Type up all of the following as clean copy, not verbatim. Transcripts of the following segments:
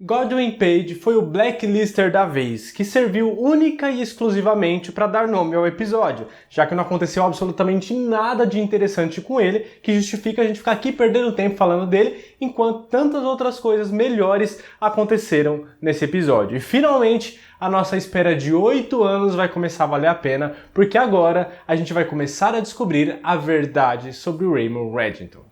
Godwin Page foi o blacklister da vez, que serviu única e exclusivamente para dar nome ao episódio, já que não aconteceu absolutamente nada de interessante com ele, que justifica a gente ficar aqui perdendo tempo falando dele, enquanto tantas outras coisas melhores aconteceram nesse episódio. E finalmente, a nossa espera de 8 anos vai começar a valer a pena, porque agora a gente vai começar a descobrir a verdade sobre o Raymond Reddington.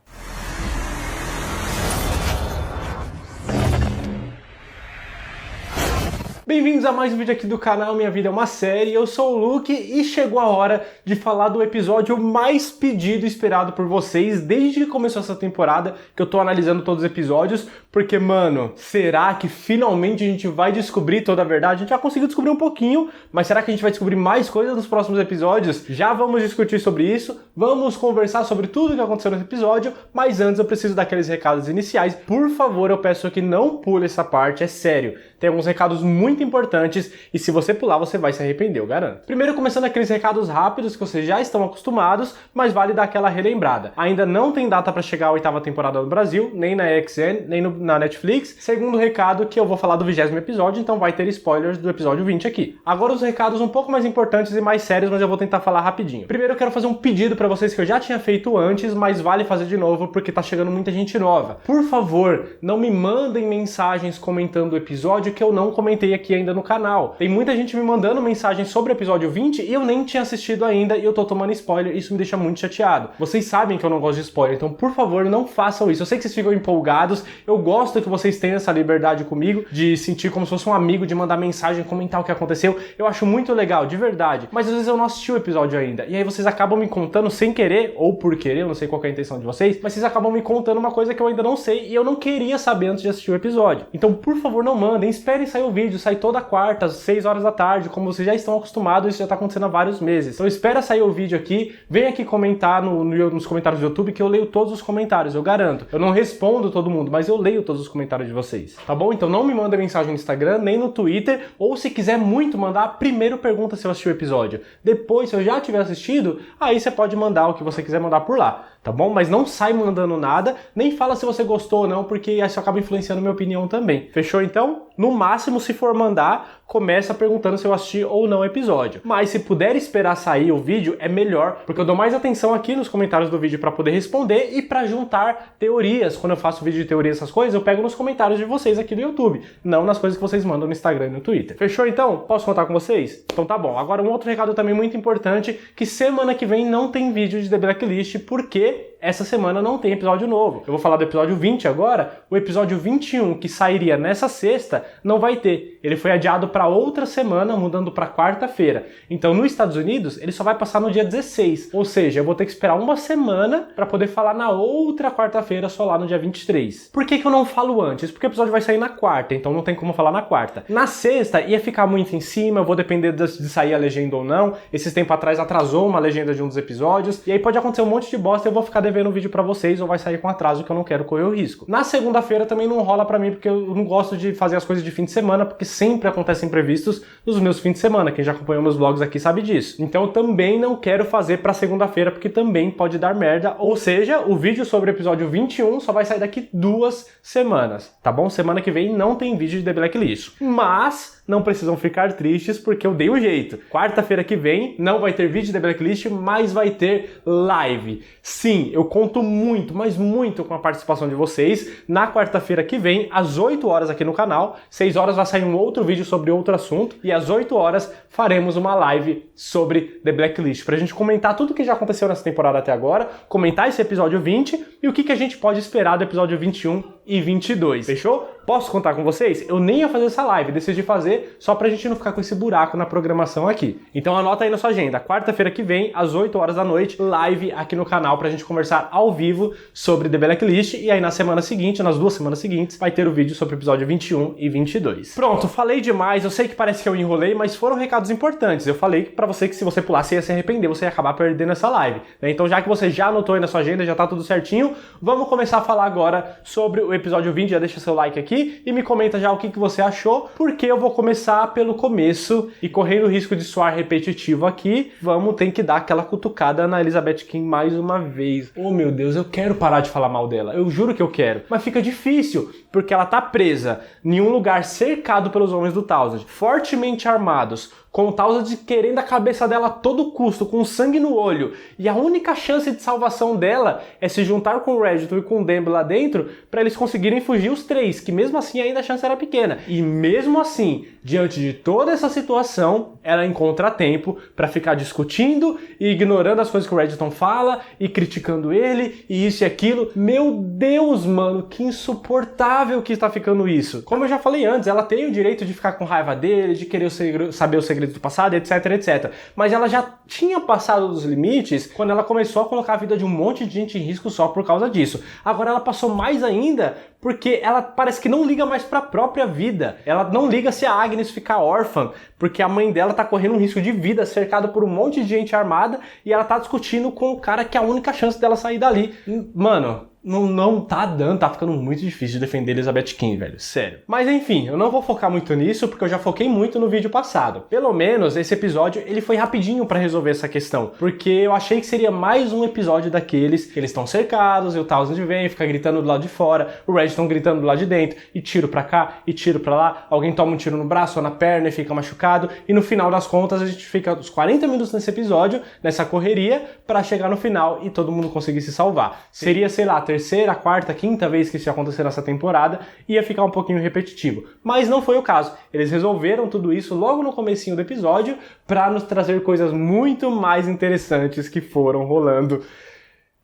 Bem-vindos a mais um vídeo aqui do canal Minha Vida é uma Série, eu sou o Luke e chegou a hora de falar do episódio mais pedido e esperado por vocês desde que começou essa temporada, que eu tô analisando todos os episódios, porque, mano, será que finalmente a gente vai descobrir toda a verdade? A gente já conseguiu descobrir um pouquinho, mas será que a gente vai descobrir mais coisas nos próximos episódios? Já vamos discutir sobre isso, vamos conversar sobre tudo que aconteceu nesse episódio, mas antes eu preciso daqueles recados iniciais. Por favor, eu peço que não pule essa parte, é sério. Tem alguns recados muito importantes e se você pular, você vai se arrepender, eu garanto. Primeiro, começando aqueles recados rápidos que vocês já estão acostumados, mas vale dar aquela relembrada. Ainda não tem data para chegar a 8ª temporada no Brasil, nem na XN, nem na Netflix. Segundo recado, que eu vou falar do 20º episódio, então vai ter spoilers do episódio 20 aqui. Agora os recados um pouco mais importantes e mais sérios, mas eu vou tentar falar rapidinho. Primeiro, eu quero fazer um pedido para vocês que eu já tinha feito antes, mas vale fazer de novo porque tá chegando muita gente nova. Por favor, não me mandem mensagens comentando o episódio que eu não comentei aqui ainda no canal. Tem muita gente me mandando mensagens sobre o episódio 20 e eu nem tinha assistido ainda e eu tô tomando spoiler, isso me deixa muito chateado. Vocês sabem que eu não gosto de spoiler, então por favor não façam isso. Eu sei que vocês ficam empolgados, eu gosto que vocês tenham essa liberdade comigo, de sentir como se fosse um amigo, de mandar mensagem, comentar o que aconteceu. Eu acho muito legal, de verdade. Mas às vezes eu não assisti o episódio ainda, e aí vocês acabam me contando sem querer, ou por querer, eu não sei qual é a intenção de vocês, mas vocês acabam me contando uma coisa que eu ainda não sei e eu não queria saber antes de assistir o episódio. Então por favor não mandem, esperem sair o vídeo, sai toda quarta, às 6 horas da tarde, como vocês já estão acostumados, isso já tá acontecendo há vários meses. Então espera sair o vídeo aqui, vem aqui comentar nos comentários do YouTube que eu leio todos os comentários, eu garanto. Eu não respondo todo mundo, mas eu leio todos os comentários de vocês, tá bom? Então não me manda mensagem no Instagram, nem no Twitter, ou se quiser muito mandar, primeiro pergunta se eu assisti o episódio. Depois, se eu já tiver assistido, aí você pode mandar o que você quiser mandar por lá, tá bom? Mas não sai mandando nada, nem fala se você gostou ou não, porque isso acaba influenciando minha opinião também. Fechou então? No máximo, se for mandar, começa perguntando se eu assisti ou não o episódio. Mas se puder esperar sair o vídeo, é melhor, porque eu dou mais atenção aqui nos comentários do vídeo para poder responder e para juntar teorias. Quando eu faço vídeo de teoria, essas coisas, eu pego nos comentários de vocês aqui no YouTube, não nas coisas que vocês mandam no Instagram e no Twitter. Fechou então? Posso contar com vocês? Então tá bom. Agora um outro recado também muito importante, que semana que vem não tem vídeo de The Blacklist, porque essa semana não tem episódio novo. Eu vou falar do episódio 20 agora. O episódio 21, que sairia nessa sexta, não vai ter. Ele foi adiado para outra semana, mudando para quarta-feira. Então, nos Estados Unidos, ele só vai passar no dia 16. Ou seja, eu vou ter que esperar uma semana para poder falar na outra quarta-feira, só lá no dia 23. Por que eu não falo antes? Porque o episódio vai sair na quarta, então não tem como falar na quarta. Na sexta, ia ficar muito em cima, eu vou depender de sair a legenda ou não. Esses tempos atrás atrasou uma legenda de um dos episódios, e aí pode acontecer um monte de bosta e eu vou ficar devendo um vídeo pra vocês ou vai sair com atraso que eu não quero correr o risco. Na segunda-feira também não rola pra mim porque eu não gosto de fazer as coisas de fim de semana porque sempre acontecem imprevistos nos meus fins de semana. Quem já acompanhou meus vlogs aqui sabe disso. Então eu também não quero fazer pra segunda-feira porque também pode dar merda. Ou seja, o vídeo sobre o episódio 21 só vai sair daqui 2 semanas, tá bom? Semana que vem não tem vídeo de The Blacklist. Mas não precisam ficar tristes porque eu dei um jeito. Quarta-feira que vem não vai ter vídeo de The Blacklist, mas vai ter live. Sim, eu conto muito, mas muito com a participação de vocês. Na quarta-feira que vem, às 8 horas aqui no canal, 6 horas vai sair um outro vídeo sobre outro assunto e às 8 horas faremos uma live sobre The Blacklist pra gente comentar tudo que já aconteceu nessa temporada até agora, comentar esse episódio 20 e o que a gente pode esperar do episódio 21 e 22. Fechou? Posso contar com vocês? Eu nem ia fazer essa live, decidi fazer só pra gente não ficar com esse buraco na programação aqui. Então anota aí na sua agenda, quarta-feira que vem, às 8 horas da noite, live aqui no canal pra gente conversar ao vivo sobre The Blacklist e aí na semana seguinte, nas 2 semanas seguintes, vai ter o vídeo sobre o episódio 21 e 22. Pronto, falei demais, eu sei que parece que eu enrolei, mas foram recados importantes. Eu falei pra você que se você pular, você ia se arrepender, você ia acabar perdendo essa live, né? Então já que você já anotou aí na sua agenda, já tá tudo certinho, vamos começar a falar agora sobre o episódio 20, já deixa seu like aqui. aqui e me comenta já o que você achou, porque eu vou começar pelo começo e correndo o risco de soar repetitivo aqui, vamos ter que dar aquela cutucada na Elizabeth King mais uma vez. Oh meu Deus, eu quero parar de falar mal dela, eu juro que eu quero, mas fica difícil, porque ela tá presa em um lugar cercado pelos homens do Thousand, fortemente armados, com o Thousand querendo a cabeça dela a todo custo, com sangue no olho, e a única chance de salvação dela é se juntar com o Reginald e com o Demby lá dentro para eles conseguirem fugir os três, que mesmo assim ainda a chance era pequena. E mesmo assim, diante de toda essa situação, ela encontra tempo para ficar discutindo e ignorando as coisas que o Reginald fala e criticando ele e isso e aquilo. Meu Deus, mano, que insuportável que está ficando isso. Como eu já falei antes, ela tem o direito de ficar com raiva dele, de querer saber o segredo do passado, etc, etc. Mas ela já tinha passado dos limites quando ela começou a colocar a vida de um monte de gente em risco só por causa disso. Agora ela passou mais ainda porque ela parece que não liga mais para a própria vida. Ela não liga se a Agnes ficar órfã, porque a mãe dela tá correndo um risco de vida, cercada por um monte de gente armada, e ela tá discutindo com o cara que é a única chance dela sair dali. Mano, não tá dando, tá ficando muito difícil de defender Elizabeth King, velho, sério. Mas enfim, eu não vou focar muito nisso, porque eu já foquei muito no vídeo passado. Pelo menos esse episódio, ele foi rapidinho pra resolver essa questão, porque eu achei que seria mais um episódio daqueles que eles estão cercados, e o Thousand vem, fica gritando do lado de fora, o Red estão gritando do lado de dentro, e tiro pra cá, e tiro pra lá, alguém toma um tiro no braço ou na perna e fica machucado, e no final das contas a gente fica uns 40 minutos nesse episódio, nessa correria, pra chegar no final e todo mundo conseguir se salvar. Seria, sei lá, terceira, quarta, quinta vez que isso ia acontecer nessa temporada, ia ficar um pouquinho repetitivo. Mas não foi o caso. Eles resolveram tudo isso logo no comecinho do episódio para nos trazer coisas muito mais interessantes que foram rolando.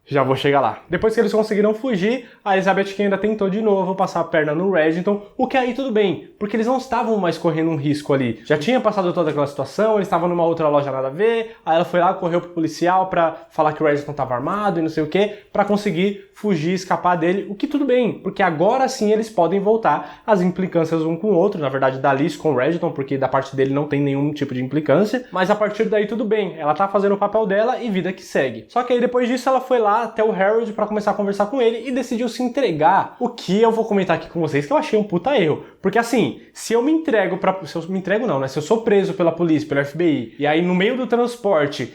Já vou chegar lá. Depois que eles conseguiram fugir, a Elizabeth King ainda tentou de novo passar a perna no Reginald, o que aí tudo bem, porque eles não estavam mais correndo um risco ali. Já tinha passado toda aquela situação, eles estavam numa outra loja nada a ver, aí ela foi lá, correu pro policial pra falar que o Reginald estava armado e não sei o que, pra conseguir fugir, escapar dele, o que tudo bem, porque agora sim eles podem voltar às implicâncias um com o outro, na verdade da Liz com o Reginald, porque da parte dele não tem nenhum tipo de implicância, mas a partir daí tudo bem, ela tá fazendo o papel dela e vida que segue. Só que aí depois disso ela foi lá até o Harold para começar a conversar com ele e decidiu se entregar. O que eu vou comentar aqui com vocês que eu achei um puta erro. Porque assim, se eu me entrego se eu sou preso pela polícia, pelo FBI, e aí no meio do transporte,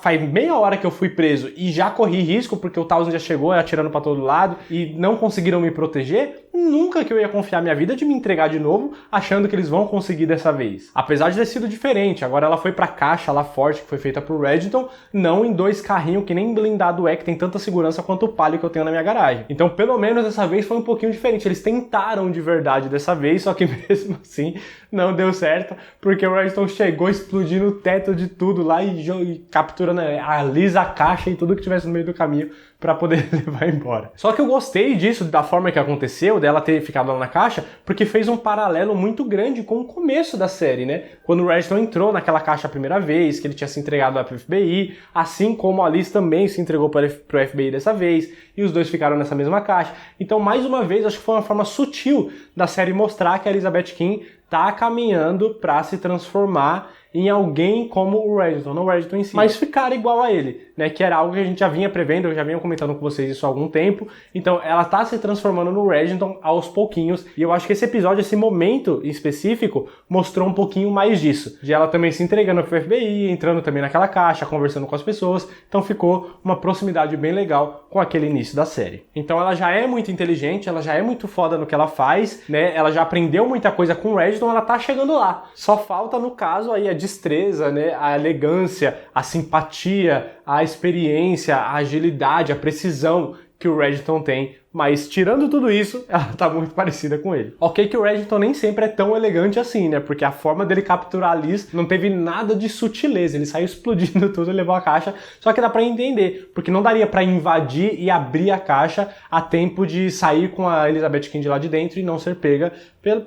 faz meia hora que eu fui preso e já corri risco porque o Thousand já chegou atirando para todo lado e não conseguiram me proteger, nunca que eu ia confiar minha vida de me entregar de novo, achando que eles vão conseguir dessa vez. Apesar de ter sido diferente, agora ela foi pra caixa lá forte que foi feita pro Reginald, não em dois carrinhos que nem blindado que tem tanta segurança quanto o Palio que eu tenho na minha garagem. Então, pelo menos dessa vez foi um pouquinho diferente. Eles tentaram de verdade dessa vez, só que mesmo assim não deu certo, porque o Reginald chegou explodindo o teto de tudo lá e capturando a Liz, a caixa e tudo que tivesse no meio do caminho para poder levar embora. Só que eu gostei disso, da forma que aconteceu, dela ter ficado lá na caixa, porque fez um paralelo muito grande com o começo da série, né? Quando o Reginald entrou naquela caixa a primeira vez, que ele tinha se entregado lá pro FBI, assim como a Liz também se entregou pro FBI dessa vez, e os dois ficaram nessa mesma caixa. Então, mais uma vez, acho que foi uma forma sutil da série mostrar que a Elizabeth King tá caminhando para se transformar em alguém como o Reginald, não o Reginald em si, mas ficar igual a ele, né, que era algo que a gente já vinha prevendo, eu já vinha comentando com vocês isso há algum tempo, então ela tá se transformando no Reginald aos pouquinhos, e eu acho que esse episódio, esse momento em específico, mostrou um pouquinho mais disso, de ela também se entregando pro FBI, entrando também naquela caixa, conversando com as pessoas, então ficou uma proximidade bem legal com aquele início da série. Então ela já é muito inteligente, ela já é muito foda no que ela faz, né, ela já aprendeu muita coisa com o Reginald, ela tá chegando lá, só falta no caso aí a destreza, né, a elegância, a simpatia, a experiência, a agilidade, a precisão que o Reginald tem, mas tirando tudo isso, ela tá muito parecida com ele. Ok que o Reginald nem sempre é tão elegante assim, né, porque a forma dele capturar a Liz não teve nada de sutileza, ele saiu explodindo tudo e levou a caixa, só que dá pra entender, porque não daria pra invadir e abrir a caixa a tempo de sair com a Elizabeth King lá de dentro e não ser pega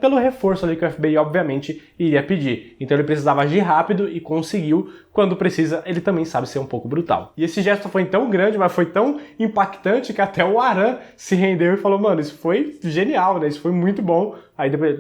pelo reforço ali que o FBI obviamente iria pedir. Então ele precisava agir rápido e conseguiu. Quando precisa, ele também sabe ser um pouco brutal. E esse gesto foi tão grande, mas foi tão impactante que até o Aran se se rendeu e falou, mano, isso foi genial, né? Isso foi muito bom. Aí depois,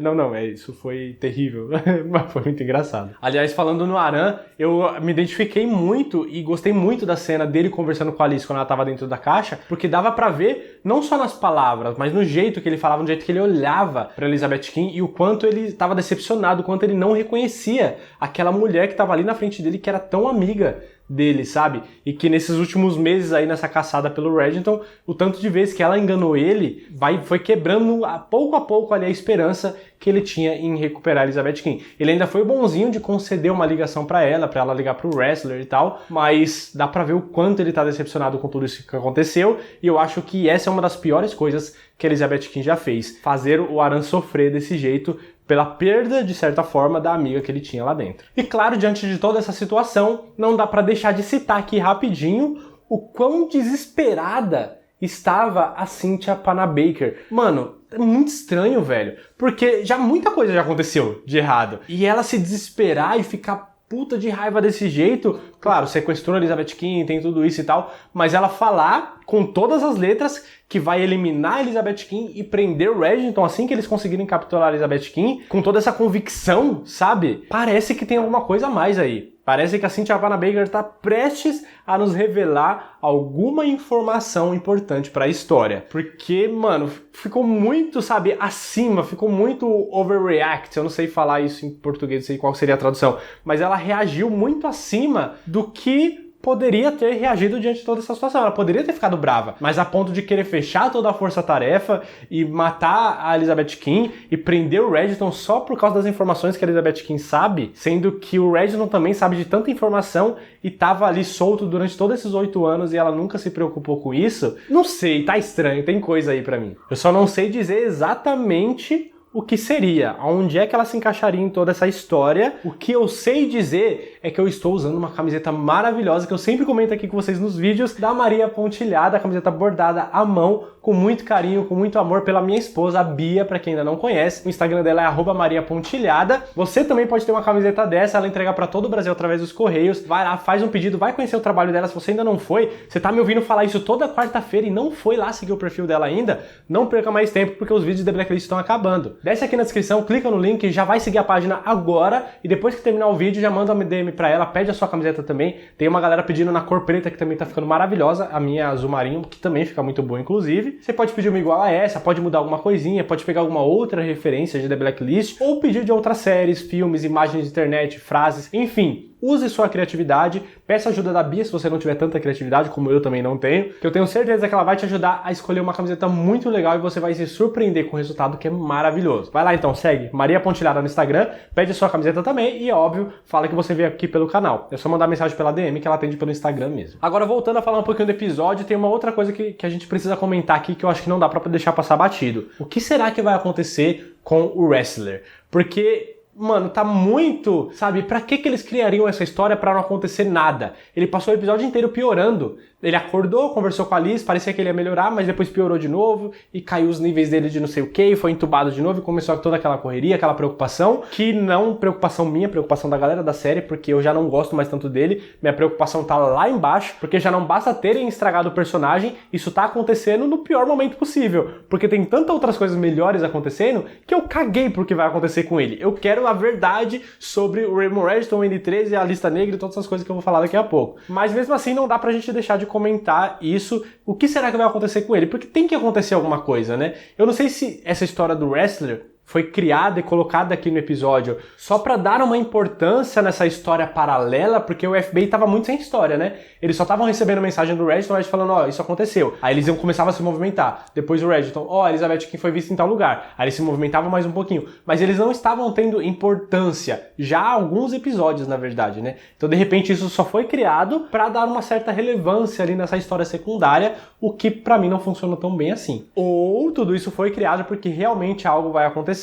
isso foi terrível. Mas foi muito engraçado. Aliás, falando no Aran, eu me identifiquei muito e gostei muito da cena dele conversando com a Alice quando ela tava dentro da caixa, porque dava pra ver, não só nas palavras, mas no jeito que ele falava, no jeito que ele olhava pra Elizabeth Kim e o quanto ele tava decepcionado, o quanto ele não reconhecia aquela mulher que tava ali na frente dele, que era tão amiga dele, sabe? E que nesses últimos meses aí, nessa caçada pelo Reginald, o tanto de vezes que ela enganou ele, foi quebrando a pouco ali a esperança que ele tinha em recuperar a Elizabeth Kim. Ele ainda foi bonzinho de conceder uma ligação pra ela ligar pro wrestler e tal, mas dá pra ver o quanto ele tá decepcionado com tudo isso que aconteceu, e eu acho que essa é uma das piores coisas que a Elizabeth Kim já fez, fazer o Aran sofrer desse jeito, pela perda, de certa forma, da amiga que ele tinha lá dentro. E claro, diante de toda essa situação, não dá pra deixar de citar aqui rapidinho o quão desesperada estava a Cynthia Panabaker. Mano, é muito estranho, velho, porque muita coisa já aconteceu de errado. E ela se desesperar e ficar puta de raiva desse jeito, claro, sequestrou a Elizabeth Kim, tem tudo isso e tal, mas ela falar com todas as letras que vai eliminar a Elizabeth Kim e prender o Reginald assim que eles conseguirem capturar a Elizabeth Kim, com toda essa convicção, sabe? Parece que tem alguma coisa a mais aí. Parece que a Cynthia Panabaker tá prestes a nos revelar alguma informação importante pra história. Porque, mano, ficou muito, sabe, acima, ficou muito overreact. Eu não sei falar isso em português, não sei qual seria a tradução. Mas ela reagiu muito acima do que poderia ter reagido diante de toda essa situação. Ela poderia ter ficado brava, mas a ponto de querer fechar toda a força-tarefa e matar a Elizabeth Kim e prender o Reginald só por causa das informações que a Elizabeth Kim sabe, sendo que o Reginald também sabe de tanta informação e tava ali solto durante todos esses 8 anos e ela nunca se preocupou com isso. Não sei, tá estranho, tem coisa aí pra mim. Eu só não sei dizer exatamente o que seria, aonde é que ela se encaixaria em toda essa história. O que eu sei dizer é que eu estou usando uma camiseta maravilhosa, que eu sempre comento aqui com vocês nos vídeos, da Maria Pontilhada, a camiseta bordada à mão, com muito carinho, com muito amor pela minha esposa, a Bia, pra quem ainda não conhece. O Instagram dela é @mariapontilhada. Você também pode ter uma camiseta dessa, ela entrega pra todo o Brasil através dos Correios. Vai lá, faz um pedido, vai conhecer o trabalho dela. Se você ainda não foi, você tá me ouvindo falar isso toda quarta-feira e não foi lá seguir o perfil dela ainda, não perca mais tempo, porque os vídeos de The Blacklist estão acabando. Desce aqui na descrição, clica no link, já vai seguir a página agora e depois que terminar o vídeo já manda uma DM pra ela, pede a sua camiseta também. Tem uma galera pedindo na cor preta que também tá ficando maravilhosa, a minha azul marinho, que também fica muito boa inclusive. Você pode pedir uma igual a essa, pode mudar alguma coisinha, pode pegar alguma outra referência de The Blacklist ou pedir de outras séries, filmes, imagens de internet, frases, enfim. Use sua criatividade, peça ajuda da Bia se você não tiver tanta criatividade, como eu também não tenho, que eu tenho certeza que ela vai te ajudar a escolher uma camiseta muito legal e você vai se surpreender com o resultado, que é maravilhoso. Vai lá então, segue Maria Pontilhada no Instagram, pede a sua camiseta também e, óbvio, fala que você veio aqui pelo canal. É só mandar mensagem pela DM que ela atende pelo Instagram mesmo. Agora, voltando a falar um pouquinho do episódio, tem uma outra coisa que a gente precisa comentar aqui que eu acho que não dá pra deixar passar batido. O que será que vai acontecer com o wrestler? Porque... mano, tá muito, sabe, pra que eles criariam essa história pra não acontecer nada? Ele passou o episódio inteiro piorando. Ele acordou, conversou com a Liz, parecia que ele ia melhorar, mas depois piorou de novo e caiu os níveis dele de não sei o que, foi entubado de novo e começou toda aquela correria, aquela preocupação, que não preocupação minha, preocupação da galera da série, porque eu já não gosto mais tanto dele, minha preocupação tá lá embaixo, porque já não basta terem estragado o personagem, isso tá acontecendo no pior momento possível, porque tem tantas outras coisas melhores acontecendo que eu caguei pro que vai acontecer com ele. Eu quero a verdade sobre o Raymond Reginald, o N13, a Lista Negra e todas essas coisas que eu vou falar daqui a pouco. Mas mesmo assim não dá pra gente deixar de comentar isso. O que será que vai acontecer com ele? Porque tem que acontecer alguma coisa, né? Eu não sei se essa história do wrestler foi criada e colocada aqui no episódio só pra dar uma importância nessa história paralela, porque o FBI tava muito sem história, né? Eles só estavam recebendo mensagem do Reginald falando, ó, isso aconteceu. Aí eles começavam a se movimentar. Depois o Reginald, ó, a Elizabeth Kim foi vista em tal lugar. Aí eles se movimentavam mais um pouquinho. Mas eles não estavam tendo importância já há alguns episódios, na verdade, né? Então, de repente, isso só foi criado pra dar uma certa relevância ali nessa história secundária, o que pra mim não funciona tão bem assim. Ou tudo isso foi criado porque realmente algo vai acontecer,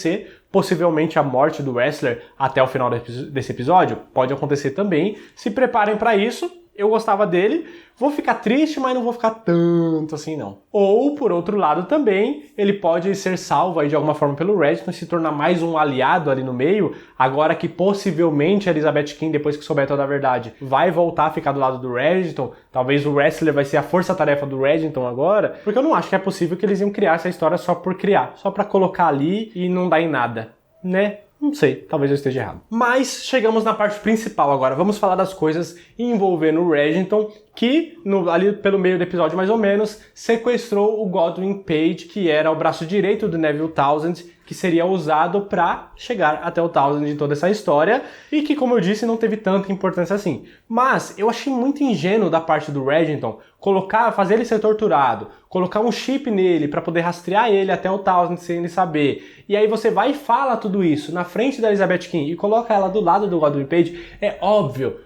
possivelmente a morte do wrestler até o final desse episódio, pode acontecer também. Se preparem para isso, eu gostava dele, vou ficar triste, mas não vou ficar tanto assim não. Ou, por outro lado também, ele pode ser salvo aí de alguma forma pelo Reginald e se tornar mais um aliado ali no meio, agora que possivelmente a Elizabeth King, depois que souber toda a verdade, vai voltar a ficar do lado do Reginald, talvez o Wrestler vai ser a força-tarefa do Reginald agora, porque eu não acho que é possível que eles iam criar essa história só por criar, só pra colocar ali e não dar em nada, né? Não sei, talvez eu esteja errado. Mas chegamos na parte principal agora. Vamos falar das coisas envolvendo o Reginald, que ali pelo meio do episódio mais ou menos, sequestrou o Godwin Page, que era o braço direito do Neville Townsend, que seria usado para chegar até o Townsend de toda essa história, e que, como eu disse, não teve tanta importância assim. Mas eu achei muito ingênuo da parte do Reginald fazer ele ser torturado, colocar um chip nele para poder rastrear ele até o Townsend sem ele saber. E aí você vai e fala tudo isso na frente da Elizabeth King e coloca ela do lado do Godwin Page. É óbvio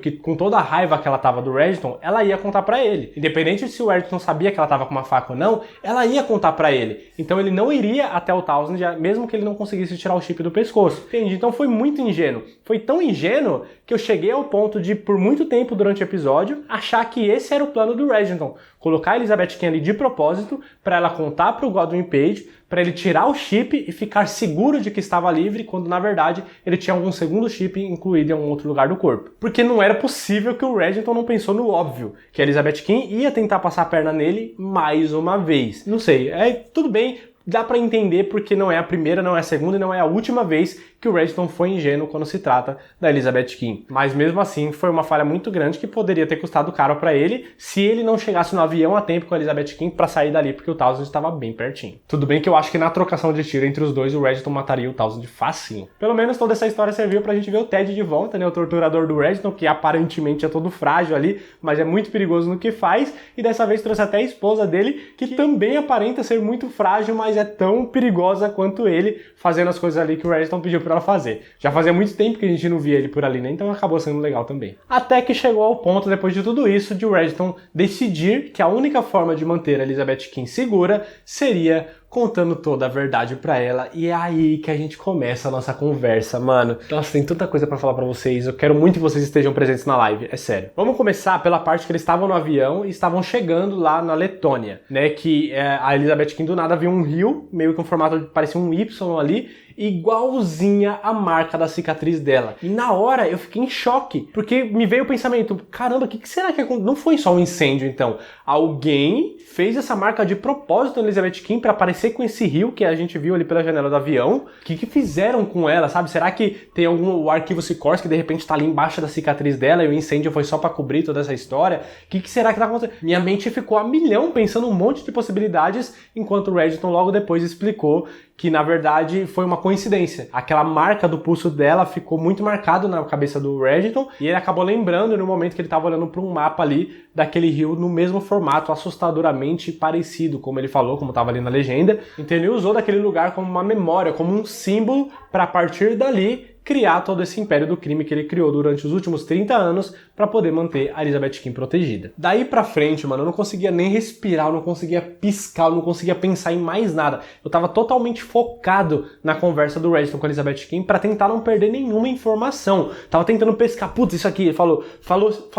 que com toda a raiva que ela tava do Reginald, ela ia contar pra ele. Independente de se o Reginald sabia que ela tava com uma faca ou não, ela ia contar pra ele. Então ele não iria até o Townsend, mesmo que ele não conseguisse tirar o chip do pescoço. Entende? Então foi muito ingênuo. Foi tão ingênuo que eu cheguei ao ponto de, por muito tempo durante o episódio, achar que esse era o plano do Reginald. Colocar a Elizabeth King ali de propósito, pra ela contar pro Godwin Page, para ele tirar o chip e ficar seguro de que estava livre, quando na verdade ele tinha algum segundo chip incluído em algum outro lugar do corpo. Porque não era possível que o Reginald não pensou no óbvio, que a Elizabeth King ia tentar passar a perna nele mais uma vez. Não sei, tudo bem, dá pra entender porque não é a primeira, não é a segunda e não é a última vez que o Reginald foi ingênuo quando se trata da Elizabeth King. Mas mesmo assim foi uma falha muito grande que poderia ter custado caro pra ele se ele não chegasse no avião a tempo com a Elizabeth King pra sair dali, porque o Townsend estava bem pertinho. Tudo bem que eu acho que na trocação de tiro entre os dois o Reginald mataria o Townsend facinho. Pelo menos toda essa história serviu pra gente ver o Ted de volta, né, o torturador do Reginald, que aparentemente é todo frágil ali, mas é muito perigoso no que faz, e dessa vez trouxe até a esposa dele, que também aparenta ser muito frágil, mas é tão perigosa quanto ele, fazendo as coisas ali que o Reginald pediu pra ela fazer. Já fazia muito tempo que a gente não via ele por ali, né? Então acabou sendo legal também. Até que chegou ao ponto, depois de tudo isso, de o Reginald decidir que a única forma de manter a Elizabeth King segura seria contando toda a verdade pra ela, e é aí que a gente começa a nossa conversa, mano. Nossa, tem tanta coisa pra falar pra vocês, eu quero muito que vocês estejam presentes na live, é sério. Vamos começar pela parte que eles estavam no avião e estavam chegando lá na Letônia, né, que a Elizabeth King do nada viu um rio, meio que um formato, parecia um Y ali, igualzinha a marca da cicatriz dela. E na hora eu fiquei em choque, porque me veio o pensamento, caramba, o que será que aconteceu? Não foi só um incêndio, então. Alguém fez essa marca de propósito na Elizabeth King pra parecer com esse rio que a gente viu ali pela janela do avião. O que fizeram com ela, sabe? Será que tem o arquivo Sikorsky que de repente tá ali embaixo da cicatriz dela e o incêndio foi só pra cobrir toda essa história? O que será que tá acontecendo? Minha mente ficou a milhão pensando um monte de possibilidades, enquanto o Reginald logo depois explicou que na verdade foi uma coincidência. Aquela marca do pulso dela ficou muito marcado na cabeça do Reginald e ele acabou lembrando no momento que ele estava olhando para um mapa ali daquele rio no mesmo formato, assustadoramente parecido, como ele falou, como estava ali na legenda. Então ele usou daquele lugar como uma memória, como um símbolo para a partir dali criar todo esse império do crime que ele criou durante os últimos 30 anos pra poder manter a Elizabeth King protegida. Daí pra frente, mano, eu não conseguia nem respirar, eu não conseguia piscar, eu não conseguia pensar em mais nada. Eu tava totalmente focado na conversa do Reginald com a Elizabeth King pra tentar não perder nenhuma informação. Tava tentando pescar, putz, isso aqui, ele falou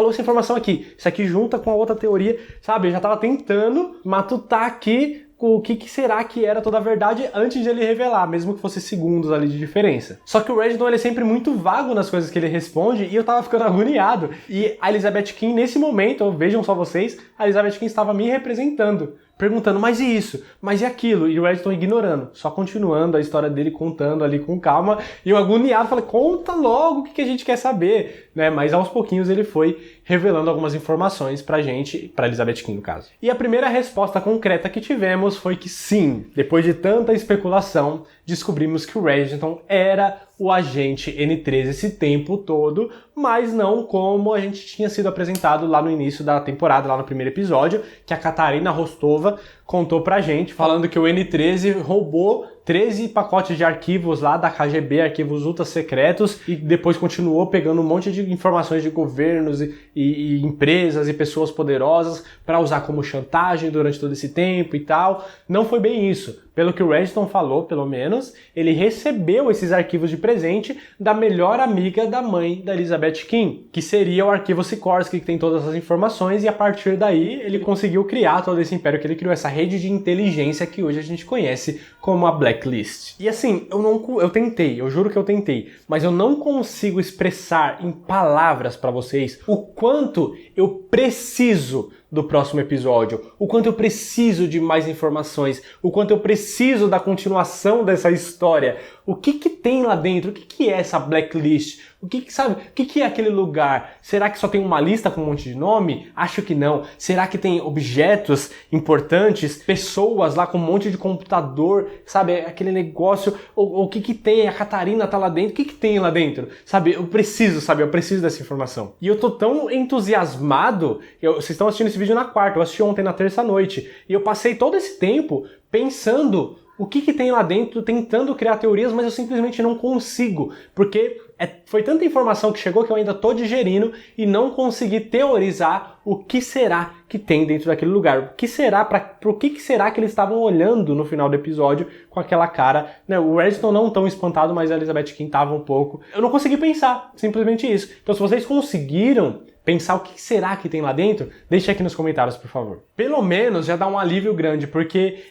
essa informação aqui, isso aqui junta com a outra teoria, sabe? Eu já tava tentando matutar aqui o que será que era toda a verdade antes de ele revelar, mesmo que fosse segundos ali de diferença. Só que o Reginald, ele é sempre muito vago nas coisas que ele responde e eu tava ficando agoniado. E a Elizabeth King, nesse momento, vejam só vocês, a Elizabeth King estava me representando, perguntando, mas e isso? Mas e aquilo? E o Reginald ignorando, só continuando a história dele, contando ali com calma. E eu agoniado, falei, conta logo o que a gente quer saber, né? Mas aos pouquinhos ele foi revelando algumas informações pra gente, pra Elizabeth King no caso. E a primeira resposta concreta que tivemos foi que sim, depois de tanta especulação, descobrimos que o Reginald era o agente N13 esse tempo todo, mas não como a gente tinha sido apresentado lá no início da temporada, lá no primeiro episódio, que a Katarina Rostova contou pra gente, falando que o N13 roubou 13 pacotes de arquivos lá da KGB, arquivos ultra secretos, e depois continuou pegando um monte de informações de governos e empresas e pessoas poderosas para usar como chantagem durante todo esse tempo e tal. Não foi bem isso. Pelo que o Registon falou, pelo menos, ele recebeu esses arquivos de presente da melhor amiga da mãe da Elizabeth Kim, que seria o arquivo Sikorsky, que tem todas as informações, e a partir daí ele conseguiu criar todo esse império que ele criou, essa rede de inteligência que hoje a gente conhece como a Blacklist. E assim, eu tentei, eu juro que eu tentei, mas eu não consigo expressar em palavras para vocês o quanto eu preciso do próximo episódio, o quanto eu preciso de mais informações, o quanto eu preciso da continuação dessa história. O que tem lá dentro? O que é essa blacklist? O que é aquele lugar? Será que só tem uma lista com um monte de nome? Acho que não. Será que tem objetos importantes, pessoas lá com um monte de computador, sabe? Aquele negócio, o que tem? A Catarina tá lá dentro. O que tem lá dentro? Sabe? Eu preciso dessa informação. E eu tô tão entusiasmado, vocês estão assistindo esse vídeo na quarta, eu assisti ontem na terça-noite, e eu passei todo esse tempo pensando o que tem lá dentro, tentando criar teorias, mas eu simplesmente não consigo, porque foi tanta informação que chegou que eu ainda tô digerindo e não consegui teorizar o que será que tem dentro daquele lugar. O que será, pro que será que eles estavam olhando no final do episódio com aquela cara, né? O Registon não tão espantado, mas a Elizabeth Kim tava um pouco. Eu não consegui pensar, simplesmente isso. Então se vocês conseguiram pensar o que será que tem lá dentro, deixa aqui nos comentários, por favor. Pelo menos já dá um alívio grande, porque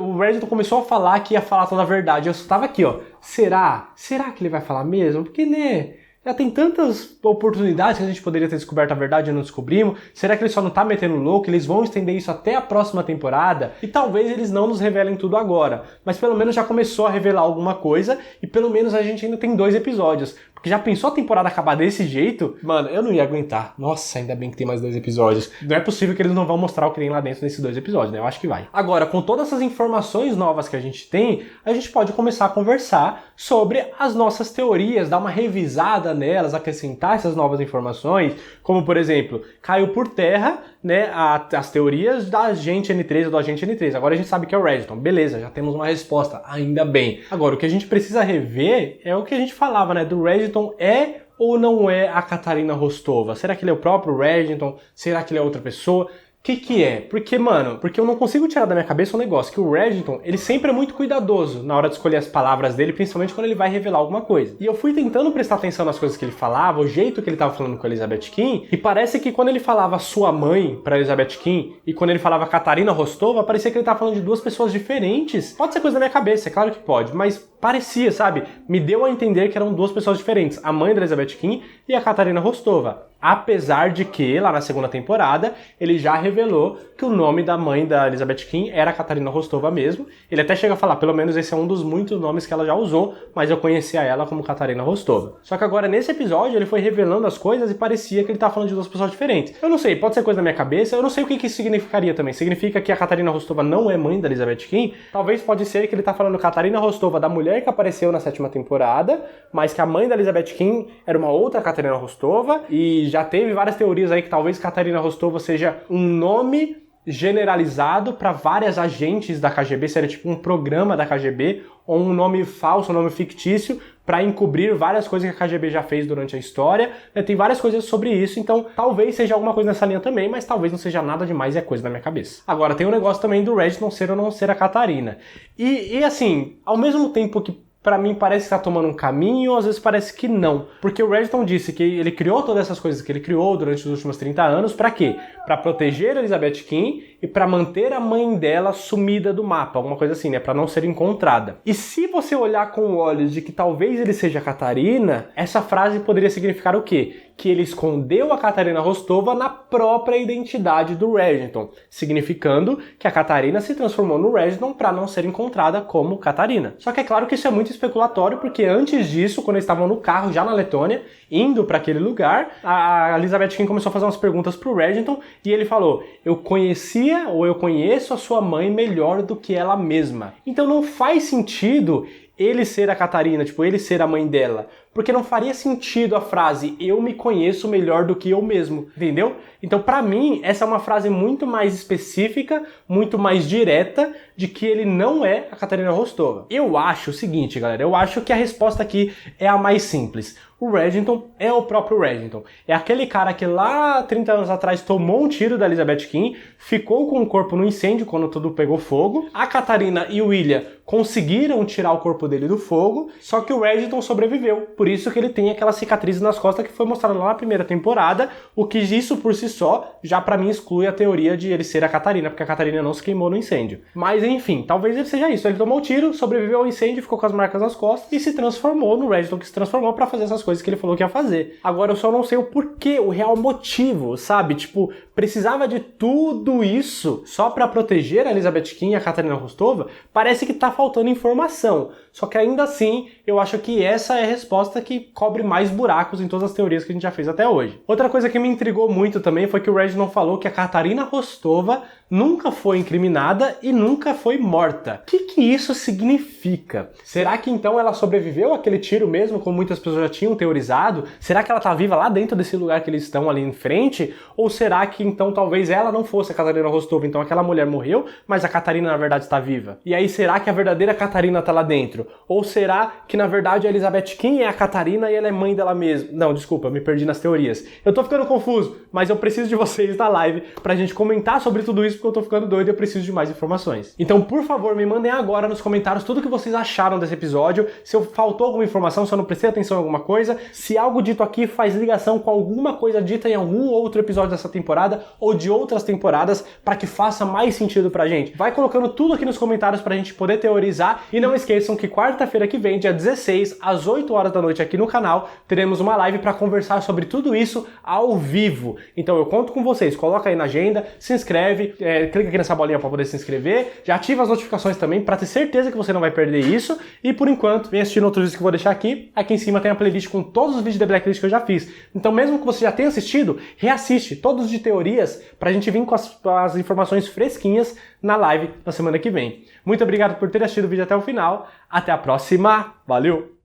o Registon começou a falar que ia falar toda a verdade. Eu só tava aqui, ó. Será que ele vai falar mesmo? Porque, né, já tem tantas oportunidades que a gente poderia ter descoberto a verdade e não descobrimos. Será que ele só não tá metendo louco? Eles vão estender isso até a próxima temporada? E talvez eles não nos revelem tudo agora. Mas pelo menos já começou a revelar alguma coisa e pelo menos a gente ainda tem 2 episódios. Porque já pensou a temporada acabar desse jeito? Mano, eu não ia aguentar. Nossa, ainda bem que tem mais 2 episódios. Não é possível que eles não vão mostrar o que tem lá dentro nesses 2 episódios, né? Eu acho que vai. Agora, com todas essas informações novas que a gente tem, a gente pode começar a conversar sobre as nossas teorias, dar uma revisada nelas, acrescentar essas novas informações, como, por exemplo, caiu por terra, né, as teorias da agente N3 ou do agente N3. Agora a gente sabe que é o Registon. Beleza, já temos uma resposta. Ainda bem. Agora, o que a gente precisa rever é o que a gente falava, né, do Registon é ou não é a Katarina Rostova? Será que ele é o próprio Registon? Será que ele é outra pessoa? O que é? Porque eu não consigo tirar da minha cabeça um negócio, que o Registon, ele sempre é muito cuidadoso na hora de escolher as palavras dele, principalmente quando ele vai revelar alguma coisa. E eu fui tentando prestar atenção nas coisas que ele falava, o jeito que ele estava falando com a Elizabeth Kim, e parece que quando ele falava sua mãe para Elizabeth Kim, e quando ele falava Katarina Rostova, parecia que ele estava falando de 2 pessoas diferentes. Pode ser coisa da minha cabeça, é claro que pode, mas parecia, sabe? Me deu a entender que eram 2 pessoas diferentes, a mãe da Elizabeth Kim e a Katarina Rostova. Apesar de que, lá na segunda temporada, ele já revelou que o nome da mãe da Elizabeth Kim era Katarina Rostova mesmo. Ele até chega a falar, pelo menos esse é um dos muitos nomes que ela já usou, mas eu conhecia ela como Katarina Rostova. Só que agora, nesse episódio, ele foi revelando as coisas e parecia que ele estava falando de 2 pessoas diferentes. Eu não sei, pode ser coisa da minha cabeça, eu não sei o que isso significaria também. Significa que a Katarina Rostova não é mãe da Elizabeth Kim? Talvez pode ser que ele está falando Katarina Rostova da mulher que apareceu na 7ª temporada, mas que a mãe da Elizabeth Kim era uma outra Katarina Rostova, e já teve várias teorias aí que talvez Katarina Rostova seja um nome generalizado para várias agentes da KGB, seria tipo um programa da KGB, ou um nome falso, um nome fictício, para encobrir várias coisas que a KGB já fez durante a história. Tem várias coisas sobre isso, então talvez seja alguma coisa nessa linha também, mas talvez não seja nada demais e é coisa da minha cabeça. Agora, tem um negócio também do Registon ser ou não ser a Katarina. E assim, ao mesmo tempo que pra mim parece que tá tomando um caminho, às vezes parece que não. Porque o Registon disse que ele criou todas essas coisas que ele criou durante os últimos 30 anos, pra quê? Pra proteger a Elizabeth Kim e pra manter a mãe dela sumida do mapa, alguma coisa assim, né? Pra não ser encontrada. E se você olhar com olhos de que talvez ele seja a Katarina, essa frase poderia significar o quê? Que ele escondeu a Katarina Rostova na própria identidade do Registon, significando que a Katarina se transformou no Registon para não ser encontrada como Katarina. Só que é claro que isso é muito especulatório, porque antes disso, quando eles estavam no carro já na Letônia, indo para aquele lugar, a Elizabeth Kim começou a fazer umas perguntas pro Registon e ele falou: eu conhecia ou eu conheço a sua mãe melhor do que ela mesma. Então não faz sentido ele ser a Catarina, tipo, ele ser a mãe dela. Porque não faria sentido a frase, eu me conheço melhor do que eu mesmo, entendeu? Então, pra mim, essa é uma frase muito mais específica, muito mais direta, de que ele não é a Catarina Rostova. Eu acho o seguinte, galera, eu acho que a resposta aqui é a mais simples. O Reginald é o próprio Reginald. É aquele cara que lá 30 anos atrás tomou um tiro da Elizabeth King, ficou com o corpo no incêndio quando tudo pegou fogo. A Catarina e o William conseguiram tirar o corpo dele do fogo, só que o Reginald sobreviveu. Por isso que ele tem aquela cicatriz nas costas que foi mostrada lá na primeira temporada, o que isso por si só, já pra mim exclui a teoria de ele ser a Catarina, porque a Catarina não se queimou no incêndio. Mas enfim, talvez ele seja isso. Ele tomou o tiro, sobreviveu ao incêndio, ficou com as marcas nas costas e se transformou no Reginald, que se transformou pra fazer essas coisas que ele falou que ia fazer. Agora eu só não sei o porquê, o real motivo, sabe? Tipo, precisava de tudo isso só pra proteger a Elizabeth King e a Catarina Rostova? Parece que tá faltando informação. Só que ainda assim, eu acho que essa é a resposta que cobre mais buracos em todas as teorias que a gente já fez até hoje. Outra coisa que me intrigou muito também foi que o Reginald falou que a Catarina Rostova nunca foi incriminada e nunca foi morta. O que isso significa? Será que então ela sobreviveu àquele tiro mesmo, como muitas pessoas já tinham teorizado? Será que ela tá viva lá dentro desse lugar que eles estão ali em frente? Ou será que então talvez ela não fosse a Catarina Rostova, então aquela mulher morreu, mas a Catarina na verdade está viva? E aí será que a verdadeira Catarina tá lá dentro? Ou será que na verdade a Elizabeth King é a Catarina e ela é mãe dela mesma? Não, desculpa, me perdi nas teorias. Eu tô ficando confuso, mas eu preciso de vocês da live pra gente comentar sobre tudo isso, porque eu tô ficando doido e eu preciso de mais informações. Então, por favor, me mandem agora nos comentários tudo que vocês acharam desse episódio, se faltou alguma informação, se eu não prestei atenção em alguma coisa, se algo dito aqui faz ligação com alguma coisa dita em algum outro episódio dessa temporada ou de outras temporadas, para que faça mais sentido pra gente. Vai colocando tudo aqui nos comentários pra gente poder teorizar e não esqueçam que quarta-feira que vem, dia 16, às 8 horas da noite aqui no canal, teremos uma live para conversar sobre tudo isso ao vivo. Então eu conto com vocês, coloca aí na agenda, se inscreve, clica aqui nessa bolinha para poder se inscrever, já ativa as notificações também para ter certeza que você não vai perder isso. E por enquanto, vem assistindo outros vídeos que eu vou deixar aqui. Aqui em cima tem a playlist com todos os vídeos de Blacklist que eu já fiz. Então mesmo que você já tenha assistido, reassiste todos de teorias pra gente vir com as informações fresquinhas na live na semana que vem. Muito obrigado por ter assistido o vídeo até o final. Até a próxima. Valeu!